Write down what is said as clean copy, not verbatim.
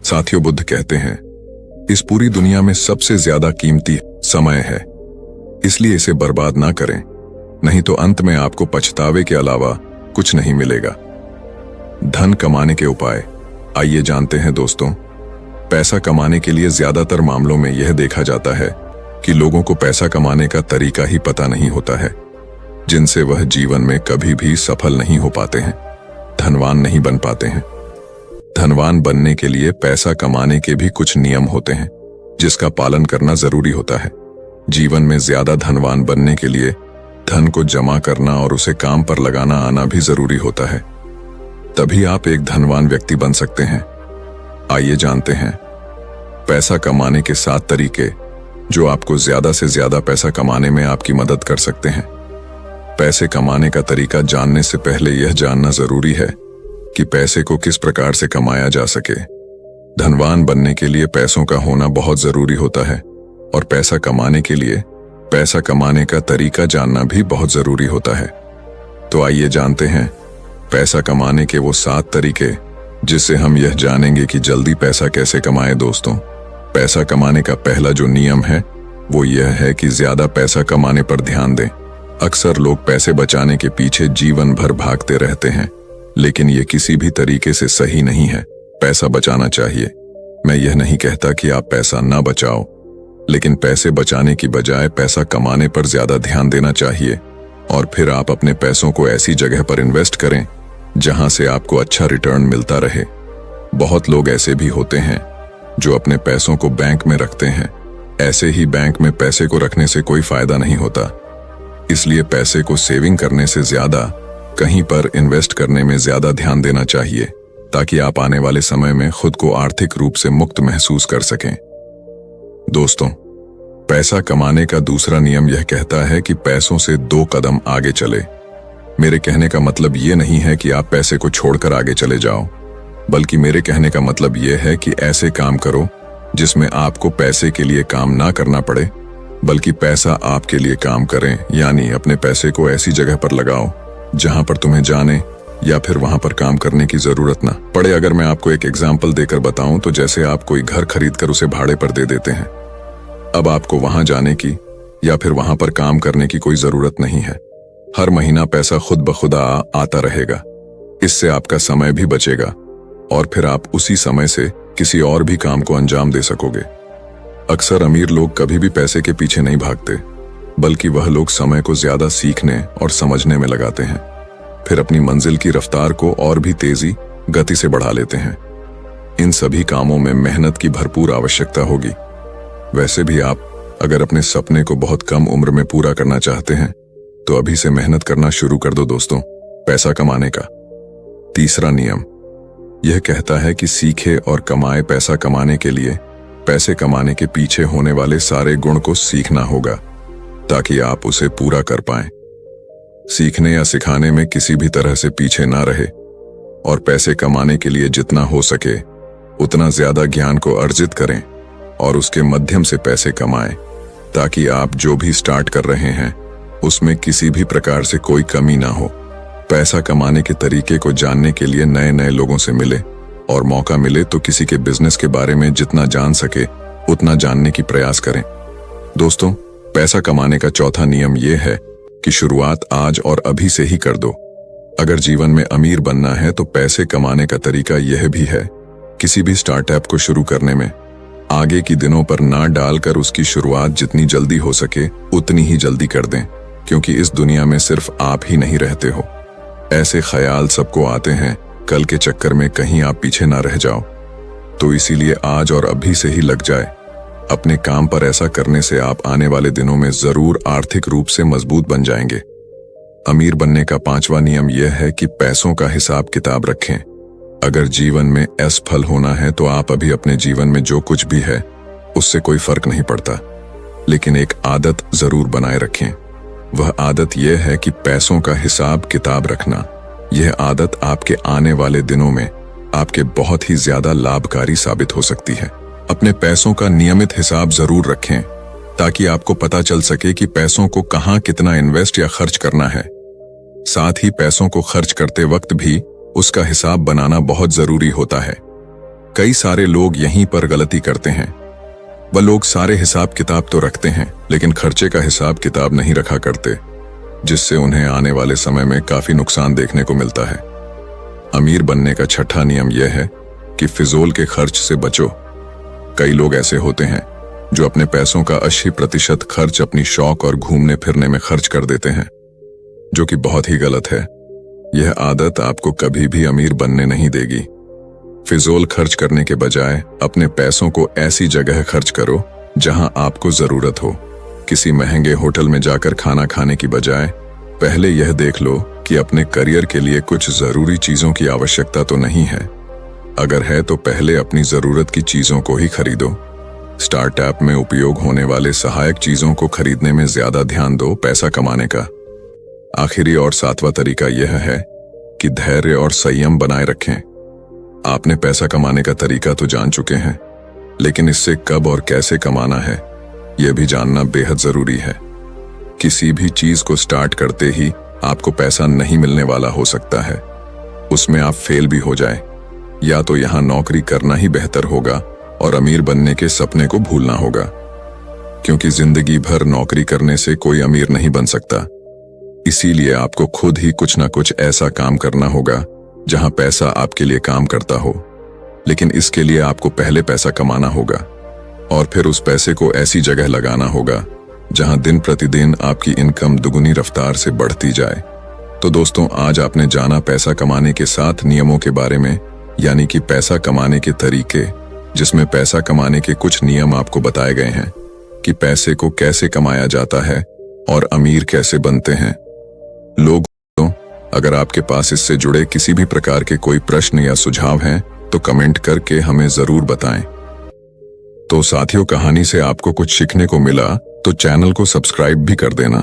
साथियों, बुद्ध कहते हैं, इस पूरी दुनिया में सबसे ज्यादा कीमती समय है, इसलिए इसे बर्बाद ना करें, नहीं तो अंत में आपको पछतावे के अलावा कुछ नहीं मिलेगा। धन कमाने के उपाय आइए जानते हैं दोस्तों। पैसा कमाने के लिए ज्यादातर मामलों में यह देखा जाता है कि लोगों को पैसा कमाने का तरीका ही पता नहीं होता है, जिनसे वह जीवन में कभी भी सफल नहीं हो पाते हैं, धनवान नहीं बन पाते हैं। धनवान बनने के लिए पैसा कमाने के भी कुछ नियम होते हैं, जिसका पालन करना जरूरी होता है। जीवन में ज्यादा धनवान बनने के लिए धन को जमा करना और उसे काम पर लगाना आना भी जरूरी होता है, तभी आप एक धनवान व्यक्ति बन सकते हैं। आइए जानते हैं पैसा कमाने के 7 तरीके जो आपको ज्यादा से ज्यादा पैसा कमाने में आपकी मदद कर सकते हैं। पैसे कमाने का तरीका जानने से पहले यह जानना जरूरी है कि पैसे को किस प्रकार से कमाया जा सके। धनवान बनने के लिए पैसों का होना बहुत जरूरी होता है और पैसा कमाने के लिए पैसा कमाने का तरीका जानना भी बहुत जरूरी होता है। तो आइए जानते हैं पैसा कमाने के वो 7 तरीके, जिससे हम यह जानेंगे कि जल्दी पैसा कैसे कमाएं। दोस्तों, पैसा कमाने का पहला जो नियम है वो यह है कि ज्यादा पैसा कमाने पर ध्यान दें। अक्सर लोग पैसे बचाने के पीछे जीवन भर भागते रहते हैं, लेकिन यह किसी भी तरीके से सही नहीं है। पैसा बचाना चाहिए। मैं यह नहीं कहता कि आप पैसा ना बचाओ, लेकिन पैसे बचाने की बजाय पैसा कमाने पर ज्यादा ध्यान देना चाहिए और फिर आप अपने पैसों को ऐसी जगह पर इन्वेस्ट करें जहां से आपको अच्छा रिटर्न मिलता रहे। बहुत लोग ऐसे भी होते हैं जो अपने पैसों को बैंक में रखते हैं। ऐसे ही बैंक में पैसे को रखने से कोई फायदा नहीं होता, इसलिए पैसे को सेविंग करने से ज्यादा कहीं पर इन्वेस्ट करने में ज्यादा ध्यान देना चाहिए, ताकि आप आने वाले समय में खुद को आर्थिक रूप से मुक्त महसूस कर सकें। दोस्तों, पैसा कमाने का दूसरा नियम यह कहता है कि पैसों से 2 कदम आगे चले। मेरे कहने का मतलब यह नहीं है कि आप पैसे को छोड़कर आगे चले जाओ, बल्कि मेरे कहने का मतलब यह है कि ऐसे काम करो जिसमें आपको पैसे के लिए काम ना करना पड़े, बल्कि पैसा आपके लिए काम करें। यानी अपने पैसे को ऐसी जगह पर लगाओ जहां पर तुम्हें जाने या फिर वहां पर काम करने की जरूरत ना पड़े। अगर मैं आपको एक एग्जाम्पल देकर बताऊं तो जैसे आप कोई घर खरीदकर उसे भाड़े पर दे देते हैं। अब आपको वहां जाने की या फिर वहां पर काम करने की कोई जरूरत नहीं है। हर महीना पैसा खुद ब खुद आता रहेगा। इससे आपका समय भी बचेगा और फिर आप उसी समय से किसी और भी काम को अंजाम दे सकोगे। अक्सर अमीर लोग कभी भी पैसे के पीछे नहीं भागते, बल्कि वह लोग समय को ज्यादा सीखने और समझने में लगाते हैं, फिर अपनी मंजिल की रफ्तार को और भी तेजी गति से बढ़ा लेते हैं। इन सभी कामों में मेहनत की भरपूर आवश्यकता होगी। वैसे भी आप अगर अपने सपने को बहुत कम उम्र में पूरा करना चाहते हैं तो अभी से मेहनत करना शुरू कर दो। दोस्तों, पैसा कमाने का तीसरा नियम यह कहता है कि सीखे और कमाए। पैसा कमाने के लिए पैसे कमाने के पीछे होने वाले सारे गुण को सीखना होगा, ताकि आप उसे पूरा कर पाएं। सीखने या सिखाने में किसी भी तरह से पीछे ना रहे और पैसे कमाने के लिए जितना हो सके उतना ज्यादा ज्ञान को अर्जित करें और उसके माध्यम से पैसे कमाएं, ताकि आप जो भी स्टार्ट कर रहे हैं उसमें किसी भी प्रकार से कोई कमी ना हो। पैसा कमाने के तरीके को जानने के लिए नए नए लोगों से मिले और मौका मिले तो किसी के बिजनेस के बारे में जितना जान सके उतना जानने की प्रयास करें। दोस्तों, पैसा कमाने का चौथा नियम यह है कि शुरुआत आज और अभी से ही कर दो। अगर जीवन में अमीर बनना है तो पैसे कमाने का तरीका यह भी है, किसी भी स्टार्टअप को शुरू करने में आगे की दिनों पर ना डालकर उसकी शुरुआत जितनी जल्दी हो सके उतनी ही जल्दी कर दें, क्योंकि इस दुनिया में सिर्फ आप ही नहीं रहते हो। ऐसे ख्याल सबको आते हैं, कल के चक्कर में कहीं आप पीछे ना रह जाओ। तो इसीलिए आज और अभी से ही लग जाए अपने काम पर। ऐसा करने से आप आने वाले दिनों में जरूर आर्थिक रूप से मजबूत बन जाएंगे। अमीर बनने का 5वां नियम यह है कि पैसों का हिसाब किताब रखें। अगर जीवन में असफल होना है तो आप अभी अपने जीवन में जो कुछ भी है उससे कोई फर्क नहीं पड़ता, लेकिन एक आदत जरूर बनाए रखें। वह आदत यह है कि पैसों का हिसाब किताब रखना। यह आदत आपके आने वाले दिनों में आपके बहुत ही ज्यादा लाभकारी साबित हो सकती है। अपने पैसों का नियमित हिसाब जरूर रखें, ताकि आपको पता चल सके कि पैसों को कहां कितना इन्वेस्ट या खर्च करना है। साथ ही पैसों को खर्च करते वक्त भी उसका हिसाब बनाना बहुत जरूरी होता है। कई सारे लोग यहीं पर गलती करते हैं। वह लोग सारे हिसाब किताब तो रखते हैं, लेकिन खर्चे का हिसाब किताब नहीं रखा करते, जिससे उन्हें आने वाले समय में काफी नुकसान देखने को मिलता है। अमीर बनने का छठा नियम यह है कि फिजूल के खर्च से बचो। कई लोग ऐसे होते हैं जो अपने पैसों का 80% खर्च अपनी शौक और घूमने फिरने में खर्च कर देते हैं, जो कि बहुत ही गलत है। यह आदत आपको कभी भी अमीर बनने नहीं देगी। फिजूल खर्च करने के बजाय अपने पैसों को ऐसी जगह खर्च करो जहां आपको जरूरत हो। किसी महंगे होटल में जाकर खाना खाने की बजाय पहले यह देख लो कि अपने करियर के लिए कुछ जरूरी चीजों की आवश्यकता तो नहीं है। अगर है तो पहले अपनी जरूरत की चीजों को ही खरीदो। स्टार्टअप में उपयोग होने वाले सहायक चीजों को खरीदने में ज्यादा ध्यान दो पैसा कमाने का। आखिरी और सातवां तरीका यह है कि धैर्य और संयम बनाए रखें। आपने पैसा कमाने का तरीका तो जान चुके हैं, लेकिन इससे कब और कैसे कमाना है यह भी जानना बेहद जरूरी है। किसी भी चीज को स्टार्ट करते ही आपको पैसा नहीं मिलने वाला हो सकता है। उसमें आप फेल भी हो जाए, या तो यहां नौकरी करना ही बेहतर होगा और अमीर बनने के सपने को भूलना होगा, क्योंकि जिंदगी भर नौकरी करने से कोई अमीर नहीं बन सकता। इसीलिए आपको खुद ही कुछ ना कुछ ऐसा काम करना होगा जहां पैसा आपके लिए काम करता हो। लेकिन इसके लिए आपको पहले पैसा कमाना होगा और फिर उस पैसे को ऐसी जगह लगाना होगा जहां दिन प्रतिदिन आपकी इनकम दुगुनी रफ्तार से बढ़ती जाए। तो दोस्तों, आज आपने जाना पैसा कमाने के 7 नियमों के बारे में, यानी कि पैसा कमाने के तरीके, जिसमें पैसा कमाने के कुछ नियम आपको बताए गए हैं कि पैसे को कैसे कमाया जाता है और अमीर कैसे बनते हैं। लोगों, अगर आपके पास इससे जुड़े किसी भी प्रकार के कोई प्रश्न या सुझाव हैं तो कमेंट करके हमें जरूर बताएं। तो साथियों, कहानी से आपको कुछ सीखने को मिला तो चैनल को सब्सक्राइब भी कर देना।